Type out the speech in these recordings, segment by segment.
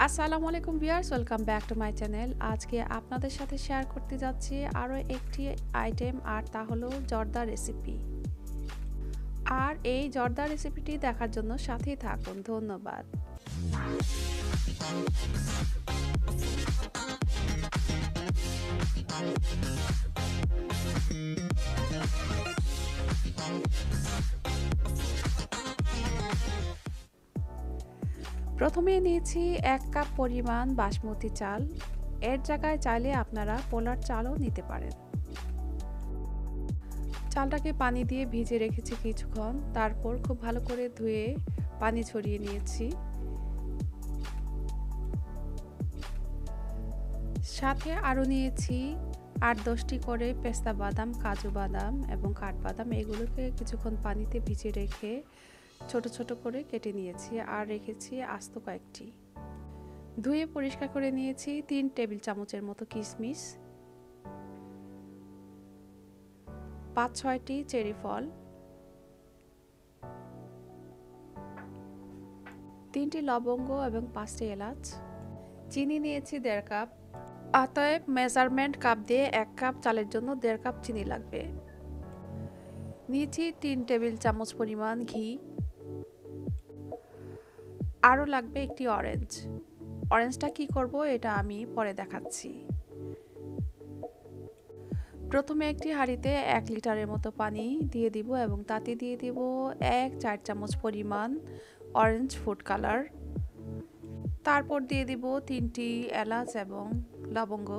আসসালামু আলাইকুম viewers, welcome back to my channel. আজকে আপনাদের সাথে শেয়ার করতে যাচ্ছি আরও একটি আইটেম, আর তা হলো জর্দা রেসিপি। আর এই জর্দা রেসিপিটি দেখার জন্য সাথেই থাকুন। ধন্যবাদ। প্রথমে নিয়েছি 1 কাপ পরিমাণ বাসমতি চাল। এর জায়গায় চাইলে আপনারা পোলার চালও নিতে পারেন। চালটাকে পানি দিয়ে ভিজে রেখেছি কিছুক্ষণ, তারপর খুব ভালো করে ধুয়ে পানি ছড়িয়ে নিয়েছি। সাথে আরও নিয়েছি 8-10টি করে পেস্তা বাদাম, কাজু বাদাম এবং কাঠবাদাম। এগুলোকে কিছুক্ষণ পানিতে ভিজে রেখে ছোট ছোট করে কেটে নিয়েছি, আর রেখেছি আস্ত কয়েকটি। ধুয়ে পরিষ্কার করে নিয়েছি 3 টেবিল চামচের মতো কিশমিশ, 5-6টি চেরি ফল, 3টি লবঙ্গ এবং 5টি এলাচ। চিনি নিয়েছি 1.5 কাপ। অতএব মেজারমেন্ট কাপ দিয়ে 1 কাপ চালের জন্য 1.5 কাপ চিনি লাগবে। নিয়েছি 3 টেবিল চামচ পরিমাণ ঘি। আরও লাগবে একটি অরেঞ্জ। অরেঞ্জটা কি করব এটা আমি পরে দেখাচ্ছি। প্রথমে একটি হাঁড়িতে 1 লিটারের মতো পানি দিয়ে দিব এবং তাতে দিয়ে দিব 1 চামচ পরিমাণ অরেঞ্জ ফুড কালার। তারপর দিয়ে দিব 3টি এলাচ এবং লবঙ্গ,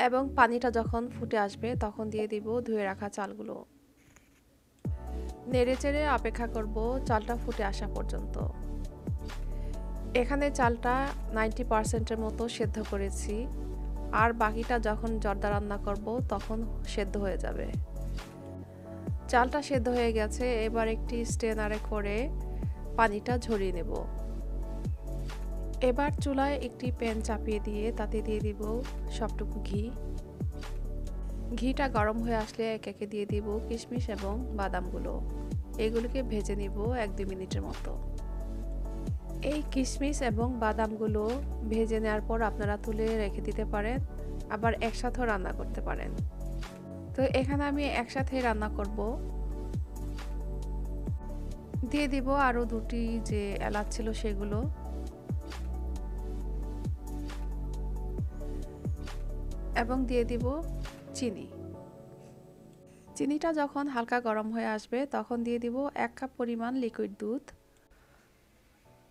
এবং পানিটা যখন ফুটে আসবে তখন দিয়ে দিব ধুয়ে রাখা চালগুলো। নেড়েচেড়ে অপেক্ষা করব চালটা ফুটে আসা পর্যন্ত। এখানে চালটা 90%-এর মতো সেদ্ধ করেছি, আর বাকিটা যখন জর্দা রান্না করব তখন সেদ্ধ হয়ে যাবে। চালটা সেদ্ধ হয়ে গেছে, এবার একটি স্ট্রেনারে করে পানিটা ঝরিয়ে নেব। এবার চুলায় একটি প্যান চাপিয়ে দিয়ে তাতে দিয়ে দিব সবটুকু ঘি। ঘিটা গরম হয়ে আসলে একে একে দিয়ে দিব কিশমিশ এবং বাদামগুলো। এগুলোকে ভেজে নিব 1-2 মিনিটের মতো। এই কিশমিশ এবং বাদামগুলো ভেজে নেওয়ার পর আপনারা তুলে রেখে দিতে পারেন, আবার একসাথেও রান্না করতে পারেন। তো এখানে আমি একসাথে রান্না করব। দিয়ে দিব আরও 2টি যে এলাচ ছিল সেগুলো, এবং দিয়ে দিব চিনি। চিনিটা যখন হালকা গরম হয়ে আসবে তখন দিয়ে দিব 1 কাপ পরিমাণ লিকুইড দুধ।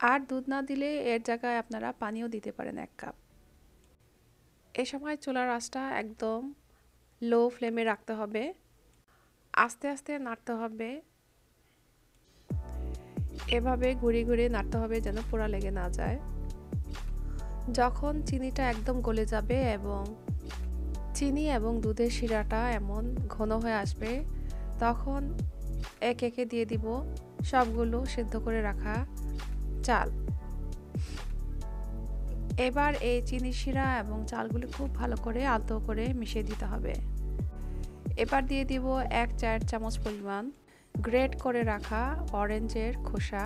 আর দুধ না দিলে এর জায়গায় আপনারা পানিও দিতে পারেন 1 কাপ। এ সময় চুলার আঁচটা একদম লো ফ্লেমে রাখতে হবে, আস্তে আস্তে নাড়তে হবে। এভাবে ঘুরিয়ে ঘুরিয়ে নাড়তে হবে যেন পোড়া লেগে না যায়। যখন চিনিটা একদম গলে যাবে এবং চিনি এবং দুধের শিরাটা এমন ঘন হয়ে আসবে তখন একে একে দিয়ে দিব সবগুলো সেদ্ধ করে রাখা চাল। এবার এই চিনি শিরা এবং চালগুলো খুব ভালো করে আলতো করে মিশিয়ে দিতে হবে। এবার দিয়ে দিব 1 চামচ পরিমাণ গ্রেট করে রাখা অরেঞ্জের খোসা।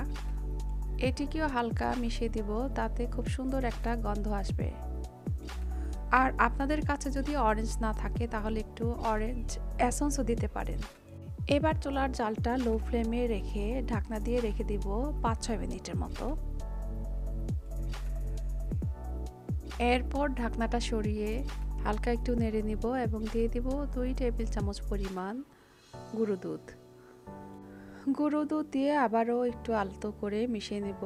এটিকেও হালকা মিশিয়ে দিব, তাতে খুব সুন্দর একটা গন্ধ আসবে। আর আপনাদের কাছে যদি অরেঞ্জ না থাকে তাহলে একটু অরেঞ্জ এসেন্সও দিতে পারেন। এবার চুলার জালটা লো ফ্লেমে রেখে ঢাকনা দিয়ে রেখে দিব 5-6 মিনিটের মতো। এরপর ঢাকনাটা সরিয়ে হালকা একটু নেড়ে নিব এবং দিয়ে দিব 2 টেবিল চামচ পরিমাণ গুঁড়ো দুধ। গুঁড়ো দুধ দিয়ে আবারও একটু আলতো করে মিশিয়ে নেব।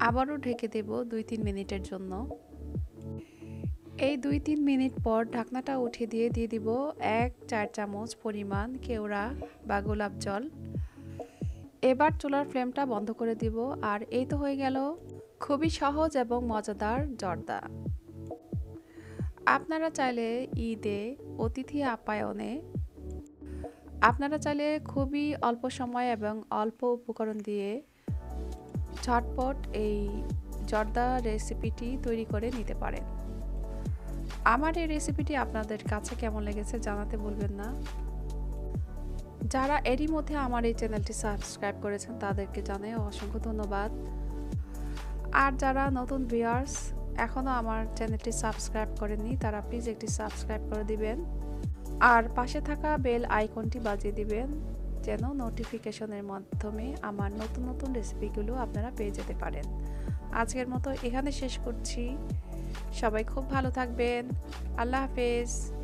আবারও ঢেকে দেব 2-3 মিনিটের জন্য। এই 2-3 মিনিট পর ঢাকনাটা উঠিয়ে দিয়ে দিব 1 চামচ পরিমাণ কেওড়া বা গোলাপ জল। এবার চুলার ফ্লেমটা বন্ধ করে দিব। আর এই তো হয়ে গেল খুবই সহজ এবং মজাদার জর্দা। আপনারা চাইলে ঈদে অতিথি আপ্যায়নে আপনারা চাইলে খুবই অল্প সময় এবং অল্প উপকরণ দিয়ে ঝটপট এই জর্দা রেসিপিটি তৈরি করে নিতে পারেন। আমার এই রেসিপিটি আপনাদের কাছে কেমন লেগেছে জানাতে ভুলবেন না। যারা এরই মধ্যে আমার এই চ্যানেলটি সাবস্ক্রাইব করেছেন তাদেরকে জানাই অসংখ্য ধন্যবাদ। আর যারা নতুন ভিউয়ার্স এখনও আমার চ্যানেলটি সাবস্ক্রাইব করেননি তারা প্লিজ একটি সাবস্ক্রাইব করে দিবেন আর পাশে থাকা বেল আইকনটি বাজিয়ে দিবেন যেন নোটিফিকেশনের মাধ্যমে আমার নতুন নতুন রেসিপিগুলো আপনারা পেয়ে যেতে পারেন। আজকের মতো এখানে শেষ করছি। সবাই খুব ভালো থাকবেন। আল্লাহ হাফেজ।